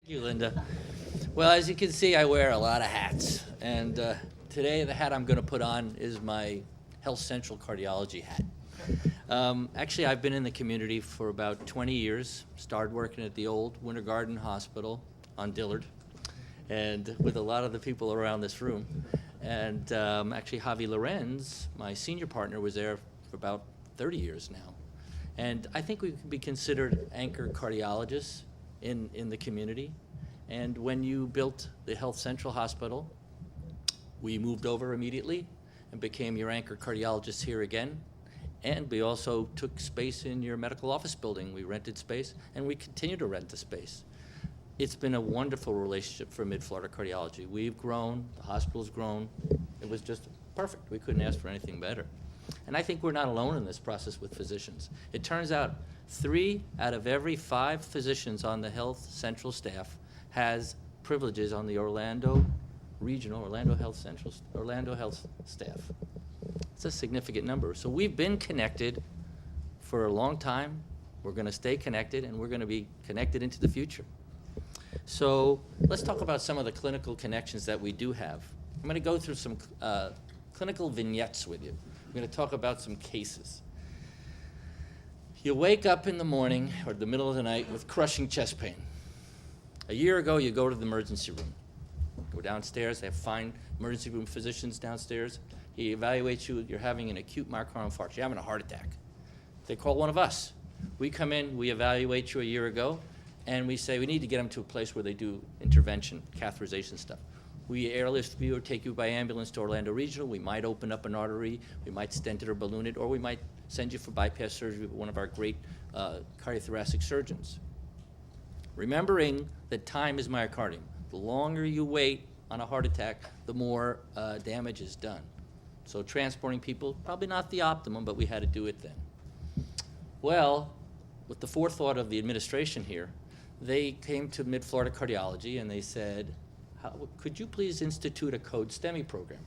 Thank you, Linda. Well, as you can see, I wear a lot of hats. And today, the hat I'm going to put on is my Health Central cardiology hat. Actually, I've been in the community for about 20 years. Started working at the old Winter Garden Hospital on Dillard, and with a lot of the people around this room. And actually, Javi Lorenz, my senior partner, was there for about 30 years now. And I think we could be considered anchor cardiologists in the community. And when you built the Health Central Hospital, we moved over immediately and became your anchor cardiologists here again. And we also took space in your medical office building. We rented space, and we continue to rent the space. It's been a wonderful relationship for Mid-Florida Cardiology. We've grown, the hospital's grown. It was just perfect. We couldn't ask for anything better. And I think we're not alone in this process with physicians. It turns out 3 out of every 5 physicians on the Health Central staff has privileges on the Orlando Health staff. It's a significant number. So we've been connected for a long time. We're going to stay connected, and we're going to be connected into the future. So let's talk about some of the clinical connections that we do have. I'm going to go through some clinical vignettes with you. I'm going to talk about some cases. You wake up in the morning or the middle of the night with crushing chest pain. A year ago, you go to the emergency room. Go downstairs, they have fine emergency room physicians downstairs. He evaluates you, you're having an acute myocardial infarction, you're having a heart attack. They call one of us. We come in, we evaluate you a year ago, and we say we need to get them to a place where they do intervention, catheterization stuff. We airlift you or take you by ambulance to Orlando Regional. We might open up an artery, we might stent it or balloon it, or we might send you for bypass surgery with one of our great cardiothoracic surgeons. Remembering that time is myocardium. The longer you wait on a heart attack, the more damage is done. So transporting people, probably not the optimum, but we had to do it then. Well, with the forethought of the administration here, they came to Mid-Florida Cardiology and they said, could you please institute a code STEMI program?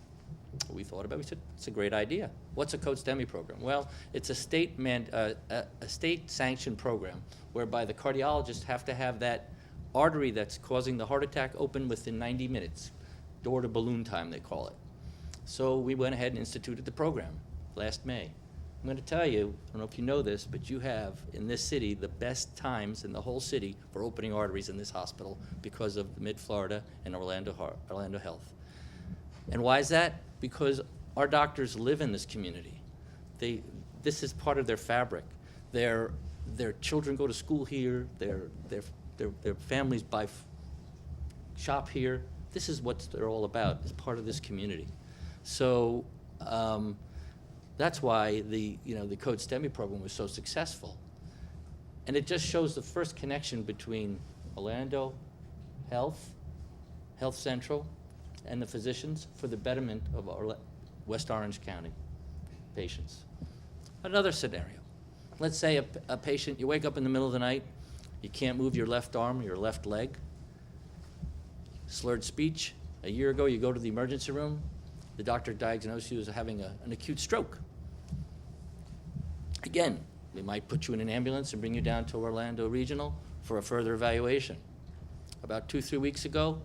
We thought about it, we said, it's a great idea. What's a code STEMI program? Well, it's a state-sanctioned program whereby the cardiologists have to have that artery that's causing the heart attack open within 90 minutes, door to balloon time they call it. So we went ahead and instituted the program last May. I'm going to tell you, I don't know if you know this, but you have in this city the best times in the whole city for opening arteries in this hospital because of Mid-Florida and Orlando Health. And why is that? Because our doctors live in this community. This is part of their fabric. Their children go to school here. Their families shop here. This is what they're all about. It's part of this community. So that's why the Code STEMI program was so successful. And it just shows the first connection between Orlando Health, Health Central, and the physicians for the betterment of our West Orange County patients. Another scenario. Let's say a patient, you wake up in the middle of the night, you can't move your left arm, your left leg, slurred speech. A year ago, you go to the emergency room, the doctor diagnosed you as having an acute stroke. Again, they might put you in an ambulance and bring you down to Orlando Regional for a further evaluation. About 2-3 weeks ago,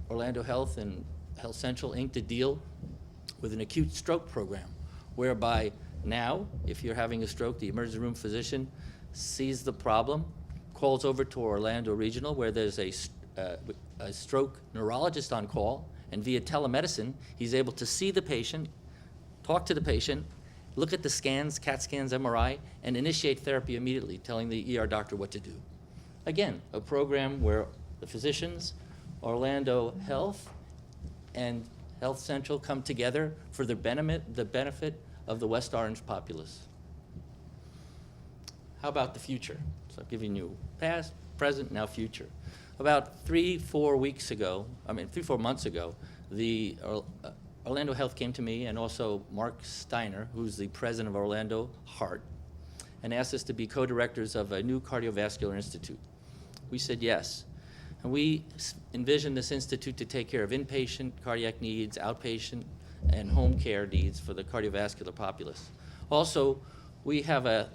Orlando Health and Health Central inked a deal with an acute stroke program, whereby now, if you're having a stroke, the emergency room physician sees the problem, calls over to Orlando Regional, where there's a stroke neurologist on call, and via telemedicine, he's able to see the patient, talk to the patient, look at the scans, CAT scans, MRI, and initiate therapy immediately, telling the ER doctor what to do. Again, a program where the physicians, Orlando Health, and Health Central come together for the benefit of the West Orange populace. How about the future? So I've given you past, present, now future. About 3-4 months ago, the Orlando Health came to me and also Mark Steiner, who's the president of Orlando Heart, and asked us to be co-directors of a new cardiovascular institute. We said yes. And we envisioned this institute to take care of inpatient cardiac needs, outpatient, and home care needs for the cardiovascular populace. Also, we have a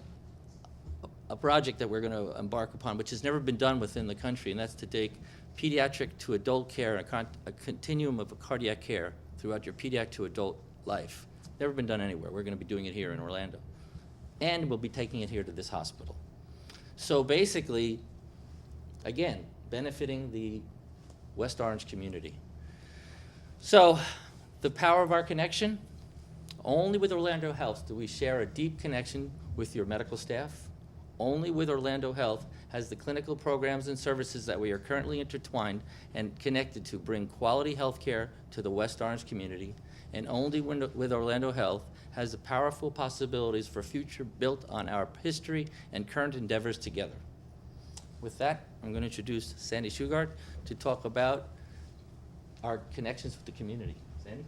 a project that we're going to embark upon, which has never been done within the country, and that's to take pediatric to adult care, a continuum of cardiac care throughout your pediatric to adult life. Never been done anywhere. We're going to be doing it here in Orlando. And we'll be taking it here to this hospital. So basically, again, benefiting the West Orange community. So the power of our connection, only with OrlandoHlth do we share a deep connection with your medical staff. Only with OrlandoHlth has the clinical programs and services that we are currently intertwined and connected to bring quality health care to the West Orange community. And only with OrlandoHlth has the powerful possibilities for future built on our history and current endeavors together. With that, I'm going to introduce Sandy Shugart to talk about our connections with the community. Sandy?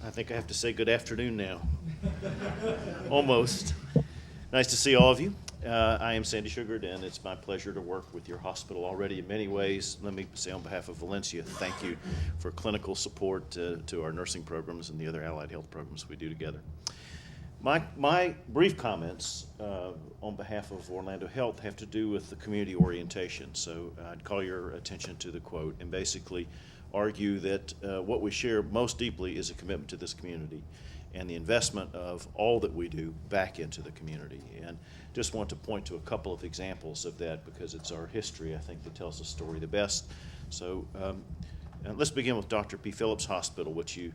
I think I have to say good afternoon now. Almost. Nice to see all of you. I am Sandy Shugart, and it's my pleasure to work with your hospital already in many ways. Let me say on behalf of Valencia, thank you for clinical support to our nursing programs and the other allied health programs we do together. My brief comments on behalf of OrlandoHlth have to do with the community orientation. So I'd call your attention to the quote and basically argue that what we share most deeply is a commitment to this community and the investment of all that we do back into the community. And just want to point to a couple of examples of that because it's our history, I think, that tells the story the best. So let's begin with Dr. P. Phillips Hospital, which you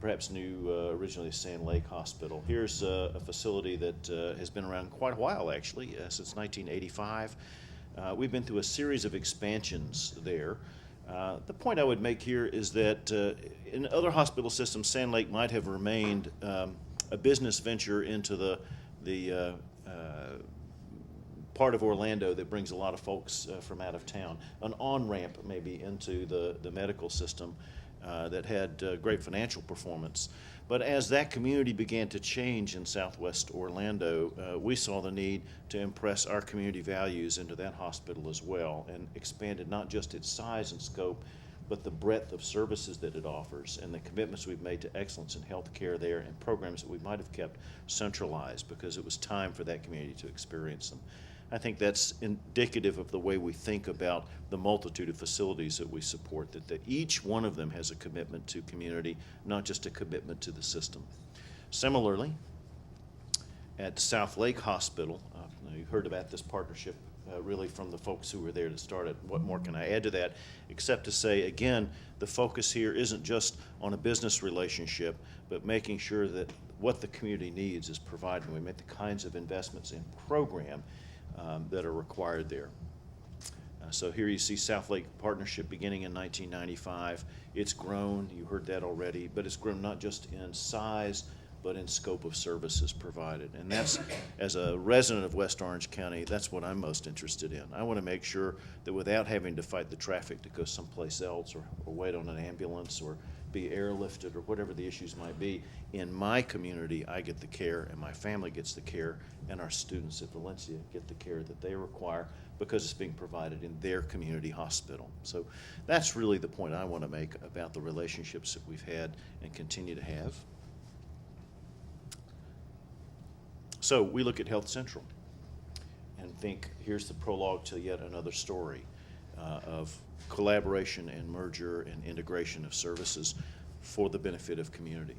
perhaps knew originally as Sand Lake Hospital. Here's a facility that has been around quite a while, actually, since 1985. We've been through a series of expansions there. The point I would make here is that in other hospital systems, Sand Lake might have remained a business venture into the part of Orlando that brings a lot of folks from out of town, an on-ramp maybe into the medical system that had great financial performance. But as that community began to change in Southwest Orlando, we saw the need to impress our community values into that hospital as well and expanded not just its size and scope, but the breadth of services that it offers and the commitments we've made to excellence in health care there and programs that we might have kept centralized because it was time for that community to experience them. I think that's indicative of the way we think about the multitude of facilities that we support, that each one of them has a commitment to community, not just a commitment to the system. Similarly, at South Lake Hospital, you heard about this partnership really from the folks who were there to start it. What more can I add to that except to say, again, the focus here isn't just on a business relationship, but making sure that what the community needs is provided. We make the kinds of investments in program that are required there. So here you see South Lake Partnership beginning in 1995. It's grown, you heard that already, but it's grown not just in size, but in scope of services provided. And that's, as a resident of West Orange County, that's what I'm most interested in. I want to make sure that without having to fight the traffic to go someplace else or wait on an ambulance or be airlifted or whatever the issues might be, in my community I get the care and my family gets the care and our students at Valencia get the care that they require because it's being provided in their community hospital. So that's really the point I want to make about the relationships that we've had and continue to have. So we look at Health Central and think here's the prologue to yet another story of collaboration and merger and integration of services for the benefit of community.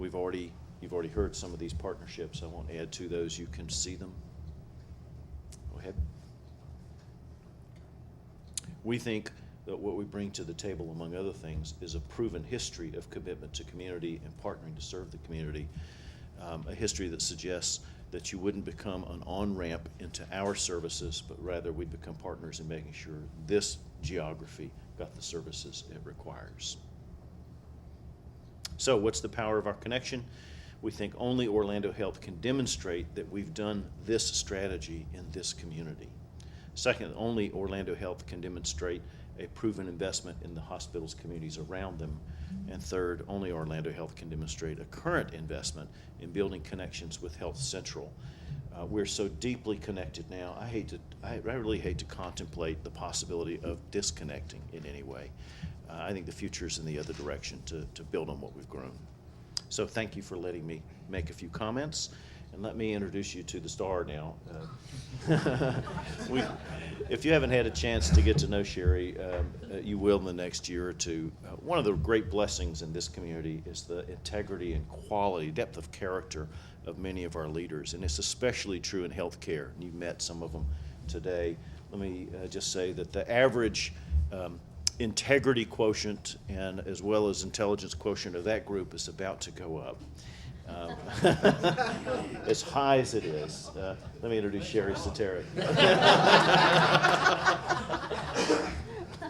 You've already heard some of these partnerships. I won't add to those. You can see them. Go ahead. We think that what we bring to the table, among other things, is a proven history of commitment to community and partnering to serve the community. A history that suggests that you wouldn't become an on-ramp into our services, but rather we'd become partners in making sure this geography got the services it requires. So what's the power of our connection? We think only OrlandoHlth can demonstrate that we've done this strategy in this community. Second, only OrlandoHlth can demonstrate a proven investment in the hospital's communities around them. And third, only OrlandoHlth can demonstrate a current investment in building connections with Health Central. We're so deeply connected now, I really hate to contemplate the possibility of disconnecting in any way. I think the future is in the other direction, to build on what we've grown. So thank you for letting me make a few comments. And let me introduce you to the star now. If you haven't had a chance to get to know Sherry, you will in the next year or two. One of the great blessings in this community is the integrity and quality, depth of character of many of our leaders, and it's especially true in healthcare. You've met some of them today. Let me just say that the average integrity quotient and as well as intelligence quotient of that group is about to go up. As high as it is. Let me introduce Sherry Satterick.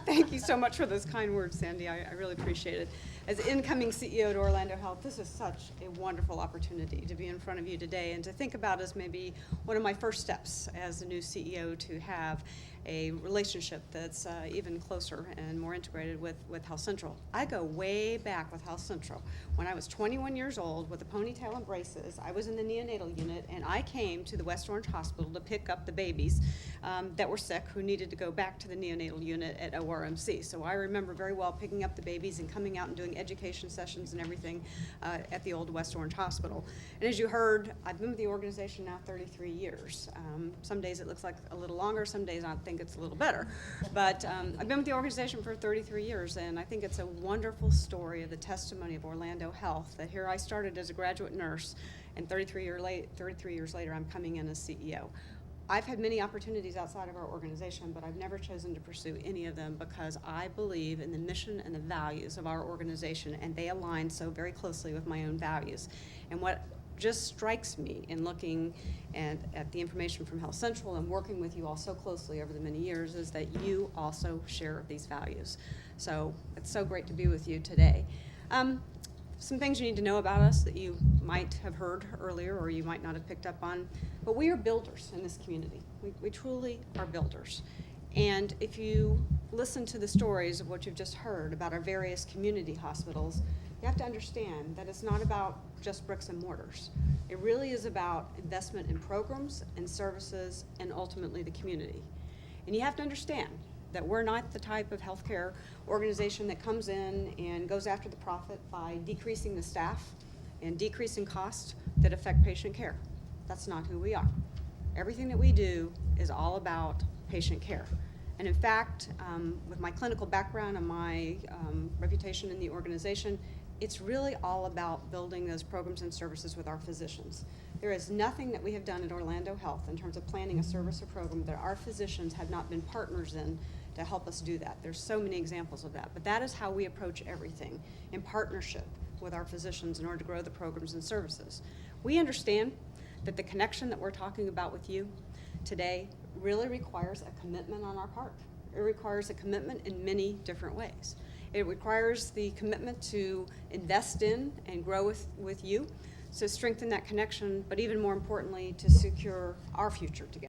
Thank you so much for those kind words, Sandy. I really appreciate it. As incoming CEO at Orlando Health, this is such a wonderful opportunity to be in front of you today and to think about as maybe one of my first steps as the new CEO to have a relationship that's even closer and more integrated with Health Central. I go way back with Health Central. When I was 21 years old with a ponytail and braces, I was in the neonatal unit, and I came to the West Orange Hospital to pick up the babies that were sick who needed to go back to the neonatal unit at ORMC. So I remember very well picking up the babies and coming out and doing education sessions and everything at the old West Orange Hospital. And as you heard, I've been with the organization now 33 years. Some days it looks like a little longer, some days I think it's a little better. But I've been with the organization for 33 years, and I think it's a wonderful story of the testimony of Orlando Health, that here I started as a graduate nurse, and 33 years later I'm coming in as CEO. I've had many opportunities outside of our organization, but I've never chosen to pursue any of them because I believe in the mission and the values of our organization, and they align so very closely with my own values. And what just strikes me in looking at the information from Health Central and working with you all so closely over the many years is that you also share these values. So it's so great to be with you today. Some things you need to know about us that you might have heard earlier or you might not have picked up on, but we are builders in this community. We truly are builders. And if you listen to the stories of what you've just heard about our various community hospitals, you have to understand that it's not about just bricks and mortars. It really is about investment in programs and services and ultimately the community. And you have to understand that we're not the type of healthcare organization that comes in and goes after the profit by decreasing the staff and decreasing costs that affect patient care. That's not who we are. Everything that we do is all about patient care. And in fact, with my clinical background and my reputation in the organization, it's really all about building those programs and services with our physicians. There is nothing that we have done at Orlando Health in terms of planning a service or program that our physicians have not been partners in to help us do that. There's so many examples of that, but that is how we approach everything, in partnership with our physicians in order to grow the programs and services. We understand that the connection that we're talking about with you today really requires a commitment on our part. It requires a commitment in many different ways. It requires the commitment to invest in and grow with you, to strengthen that connection, but even more importantly, to secure our future together.